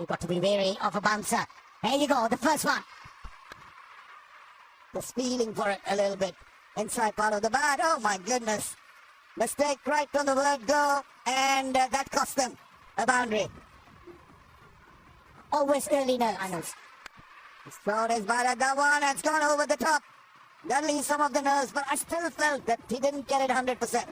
You've got to be wary of a bouncer. There you go, the first one. Just feeling for it a little bit. Inside part of the bat. Oh my goodness. Mistake right from the word go. And that cost them a boundary. Always early nerves. He's thrown his bat at that one. It's gone over the top. That leaves some of the nerves. But I still felt that he didn't get it 100%.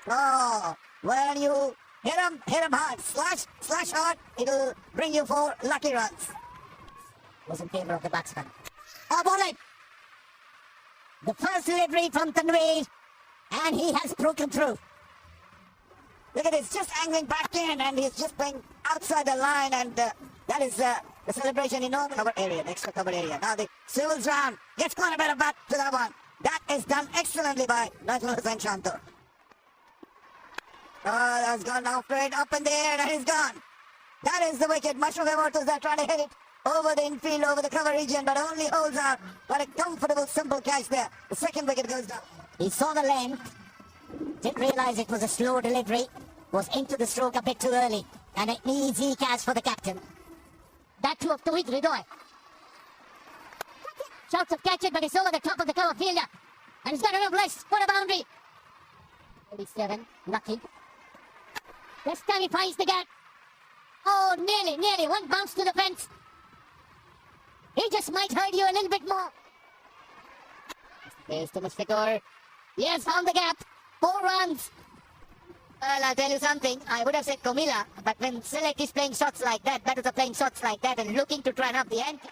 Oh, when you hit him hard. Slash hard. It'll bring you 4 lucky runs. Was in favor of the batsman. Oh, ball it! The first delivery from Tanveer, and he has broken through. Look at this, just angling back in, and he's just playing outside the line, and that is the celebration in normal cover area, the extra cover area. Now the swivels round, gets quite a bit of bat to that one. That is done excellently by Najmul Hussain Shanto. Oh, that's gone after it, up in the air, and he's gone. That is the wicket. Mushroom Immortals are trying to hit it over the infield, over the cover region, but only holds out. But a comfortable, simple catch there. The second wicket goes down. He saw the length, didn't realise it was a slow delivery, was into the stroke a bit too early, and an easy catch for the captain. That too up to it, Ridoy. Shouts of catch it, but it's over the top of the cover fielder. And he's got enough legs for a boundary. 37, lucky. This time he finds the gap. Oh, nearly. One bounce to the fence. He just might hurt you a little bit more. There's Thomas Fitor. Yes, found the gap. 4 runs. Well, I'll tell you something. I would have said Comilla, but when Sylhet is playing shots like that, batters are playing shots like that and looking to try and up the ante.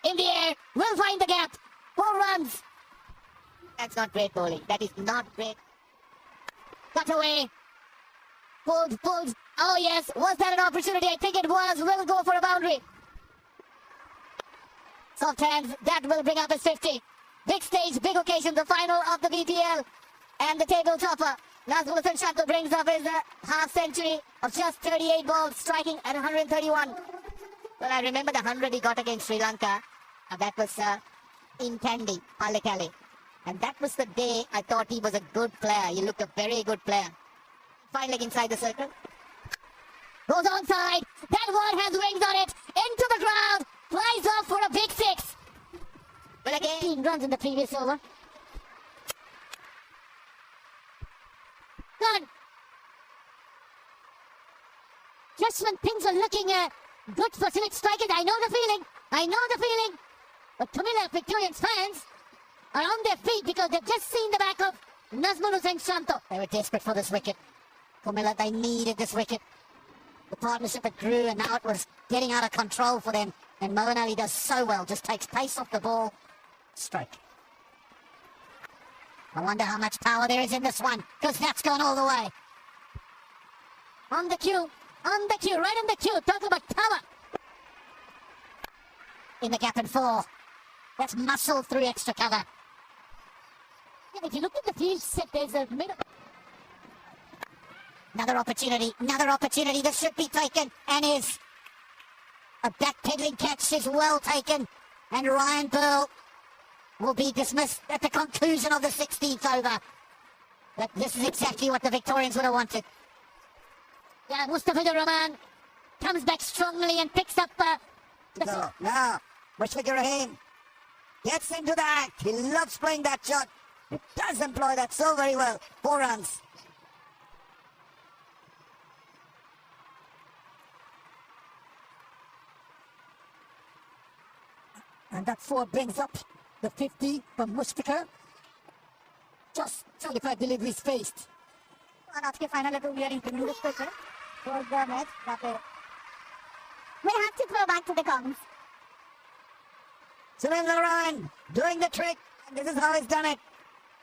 In the air, will find the gap. 4 runs. That's not great bowling. That is not great. Cut away. Pulled. Oh yes, was that an opportunity? I think it was. Will go for a boundary. Soft hands, that will bring up his 50. Big stage, big occasion, the final of the BPL. And the table topper. Najmul Hussain Shanto brings up his half century of just 38 balls, striking at 131. Well, I remember the 100 he got against Sri Lanka. That was in Kandy, Pallekali. And that was the day I thought he was a good player. He looked a very good player. Fine leg inside the circle. Goes onside. That one has wings on it. Into the ground. Flies off for a big 6. Well, again, 18 runs in the previous over. Gone. Just when things are looking good for Sylhet strikers, I know the feeling. But Comilla Victorians fans are on their feet because they've just seen the back of Najmul Hussain Shanto. They were desperate for this wicket. Comilla, they needed this wicket. The partnership had grew and now it was getting out of control for them. And Moeen Ali does so well, just takes pace off the ball. Strike. I wonder how much power there is in this one, because that's gone all the way. On the cue, right on the cue. Talk about power. In the gap and 4. That's muscle through extra cover. Yeah, if you look at the field set, there's a middle. Another opportunity. This should be taken and is. A backpedaling catch is well taken. And Ryan Pearl will be dismissed at the conclusion of the 16th over. But this is exactly what the Victorians would have wanted. Yeah, Mustafizur Rahman comes back strongly and picks up Now, Mushfiqur Rahim gets into the act. He loves playing that shot. He does employ that so very well. 4 runs. And that 4 brings up the 50 from Mushfiqur. Just 25 deliveries faced. And after final level, we are in the special for the match. We'll have to throw back to the comments. Surendra Ryan doing the trick. And this is how he's done it.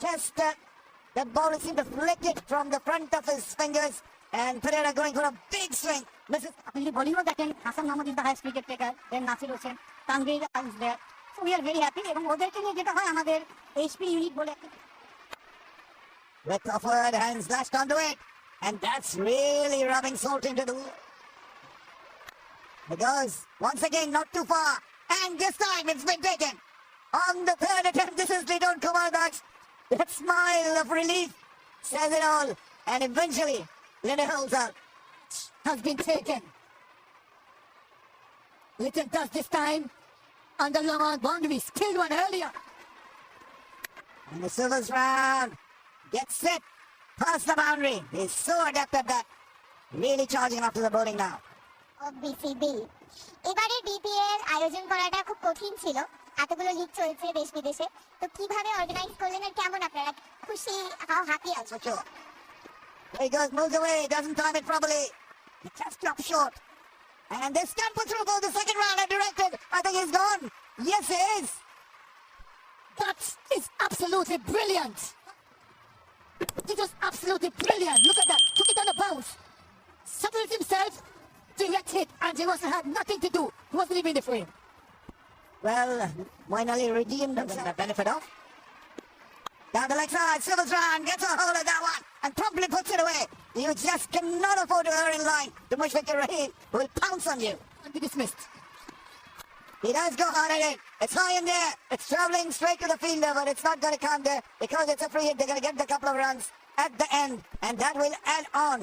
Just that ball seemed to flick it from the front of his fingers. And Pereira going for a big swing. Misses. Actually, Bollywood that time, Hassan Mohammed is the highest wicket taker. Then Nasir Hussain, Tanveer is there. So we are very happy. এবং ওদেরকে নিয়ে যেটা হয় আমাদের HP unit বলে with offered hands lashed onto it. And that's really rubbing salt into the wound. It goes once again not too far. And this time it's been taken. On the 3rd attempt, this is they don't come out that smile of relief says it all. And eventually Linda holds out. Has been taken. Little does this time. On the long on boundaries. Killed one earlier. And the Silver's round. Gets set. Past the boundary. He's so adept at that. Really charging after the bowling now. BCB এবারে BPL আয়োজন করাটা খুব কঠিন ছিল এতগুলো league চলছে দেশ বিদেশে তো কিভাবে অর্গানাইজ করলেন আর কেমন আপনারা খুশি how happy That's for sure. There he goes, moves away, doesn't time it properly. He just dropped short. And this can put through for the second round and directed. I think he's gone. Yes, he is. That is absolutely brilliant. It was absolutely brilliant. Look at that. Took it on a bounce. Settled himself. Direct hit. And he had nothing to do. He wasn't even in the frame. Well, finally redeemed himself. The benefit of. Down the leg side, Silver's round, gets a hold of that one and promptly puts it away. You just cannot afford to err in line. Too much Victor Rahim will pounce on you. And be dismissed. He does go hard at it. It's high in there. It's travelling straight to the fielder, but it's not going to come there because it's a free hit. They're going to get the couple of runs at the end, and that will add on.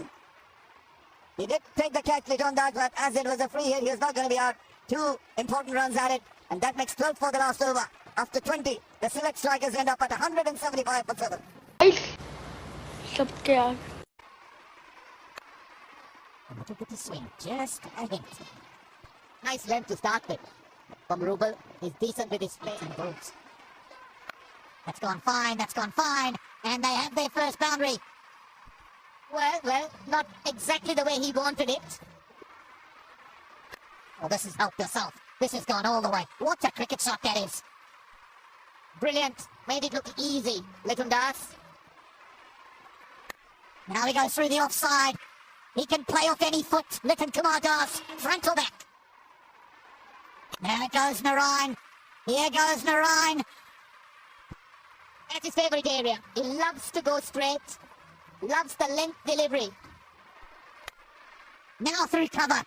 He did take the catch late on that, but as it was a free hit, he was not going to be out. 2 important runs at it, and that makes 12 for the last over. After 20, the Sylhet strikers end up at 175 for 7. सबके आगे Look at the swing, just a hint. Nice length to start with. From Rubel, he's decent with his play and bowls. That's gone fine, that's gone fine. And they have their first boundary. Well, not exactly the way he wanted it. Oh, this has helped yourself. This has gone all the way. What a cricket shot that is. Brilliant. Made it look easy, Little Das. Now he goes through the offside. He can play off any foot. Little Kumar does. Front or back. There goes Narayan. Here goes Narayan. That's his favourite area. He loves to go straight. Loves the length delivery. Now through cover.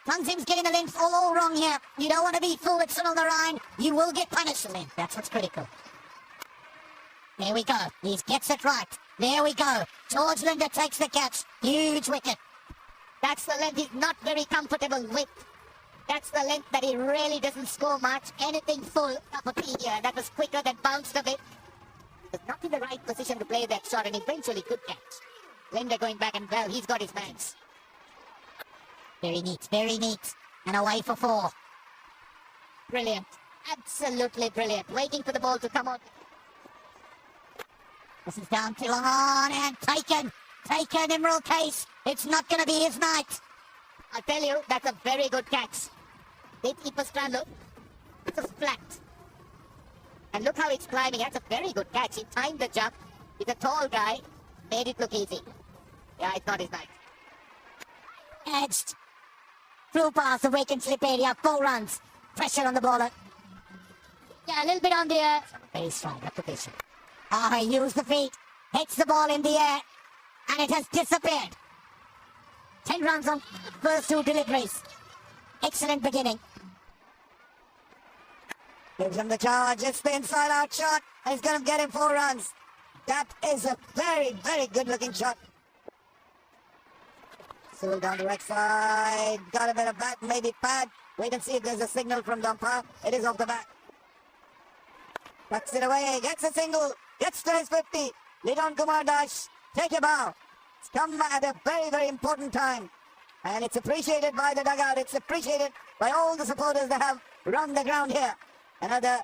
Tanzim's getting the length all wrong here. You don't want to be full with Sunil Narayan. You will get punished. That's what's critical. There we go. He gets it right. There we go. George Linder takes the catch. Huge wicket. That's the length he's not very comfortable with. That's the length that he really doesn't score much. Anything full, cup of tea here. That was quicker, that bounced a bit. Was not in the right position to play that shot and eventually could catch. Linder going back and well, he's got his mans. Very neat, very neat. And away for 4. Brilliant. Absolutely brilliant. Waiting for the ball to come out. This is down to long on and taken. Taken, Imral Case. It's not going to be his night. I'll tell you, that's a very good catch. Did Ipa Strandlo? It's just flat. And look how it's climbing. That's a very good catch. He timed the jump. He's a tall guy. Made it look easy. Yeah, it's not his night. Edged. Through past the vacant slip area. 4 runs. Pressure on the bowler. Yeah, a little bit on the air. Very strong application. Ah, he used the feet. Hits the ball in the air. And it has disappeared. 10 runs on first 2 deliveries. Excellent beginning. Gives him the charge. It's the inside out shot. And he's going to get him 4 runs. That is a very, very good looking shot. Still down the right side. Got a bit of bat, maybe pad. Wait and see if there's a signal from the umpire. It is off the bat. Tucks it away. Gets a single. Gets to his 50. Lidon Kumar Das. Take a bow. It's come at a very, very important time. And it's appreciated by the dugout. It's appreciated by all the supporters that have run the ground here. Another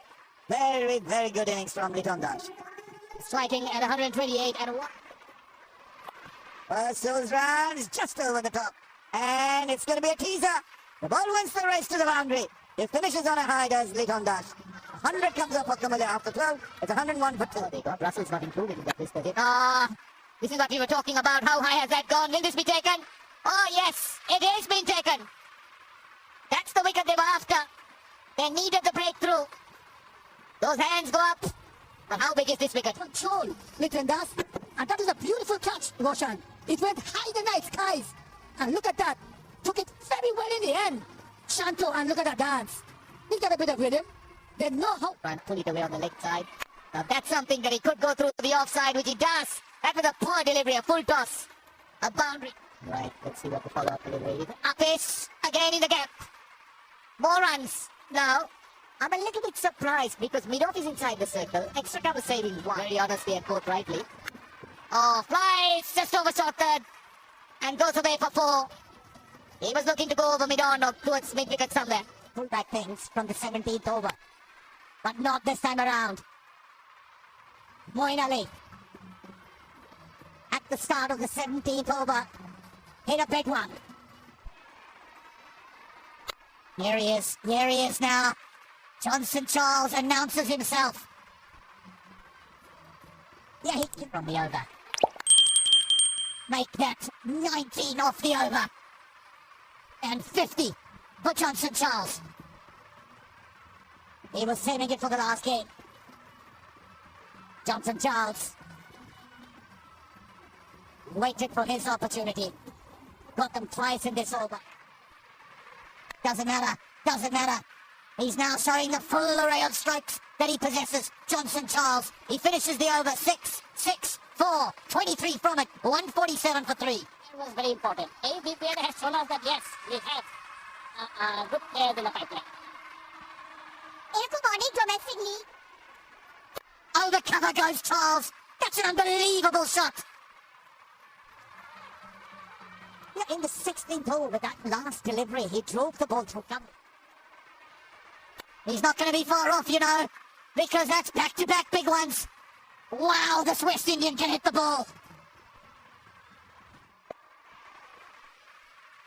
very, very good innings from Lidon Das. Striking at 128 and 1. First Sills round is just over the top. And it's going to be a teaser. The ball wins the race to the boundary. It finishes on a high, does Lidon Das. 100 comes up for Comilla after 12. It's 101 for 2. There you go. Russell's not included in that list. This is what we were talking about. How high has that gone? Will this be taken? Oh, yes. It is being taken. That's the wicket they were after. They needed the breakthrough. Those hands go up. But how big is this wicket? Control. Little Das. And that is a beautiful catch, Roshan. It went high in the night skies. And look at that. Took it very well in the end. Shanto, and look at that dance. He's got a bit of rhythm. They know how. Try and pull it away on the leg side. Now that's something that he could go through the offside, which he does. That was a poor delivery, a full toss. A boundary. Right, let's see what the follow-up delivery is. Up is again in the gap. More runs. Now, I'm a little bit surprised because mid-off is inside the circle. Extra cover saving one. Very honestly and quote rightly. Oh, flies just overshot third and goes away for 4. He was looking to go over mid-on or towards mid-wicket somewhere. Pull back things from the 17th over. But not this time around. Moeen Ali, at the start of the 17th over, hit a big one. Here he is now. Johnson Charles announces himself. Yeah, he came from the over. Make that 19 off the over. And 50 for Johnson Charles. He was saving it for the last game. Johnson Charles waited for his opportunity. Got them twice in this over. Doesn't matter. He's now showing the full array of strikes that he possesses. Johnson Charles, he finishes the over 6-6-4, 23 from it, 147 for 3. It was very important. ABPL has shown us that yes, we have good players in the pipeline. Good morning, domestic league. Over cover goes Charles. That's an unbelievable shot. Yeah, in the 16th hole with that last delivery, he drove the ball through cover. He's not going to be far off, you know, because that's back-to-back big ones. Wow, this West Indian can hit the ball.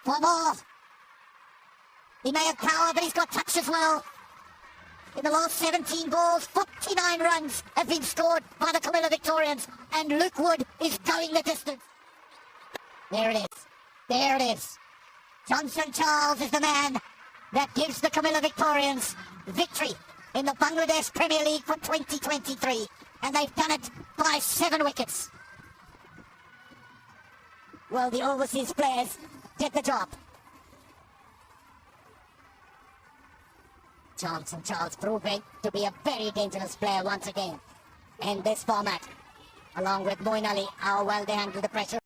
4 more. He may have power, but he's got touch as well. In the last 17 balls, 49 runs have been scored by the Comilla Victorians, and Luke Wood is going the distance. There it is. Johnson Charles is the man that gives the Comilla Victorians victory in the Bangladesh Premier League for 2023, and they've done it by 7 wickets. Well, the overseas players did the job. Johnson Charles proving to be a very dangerous player once again in this format, along with Moeen Ali, how well they handle the pressure.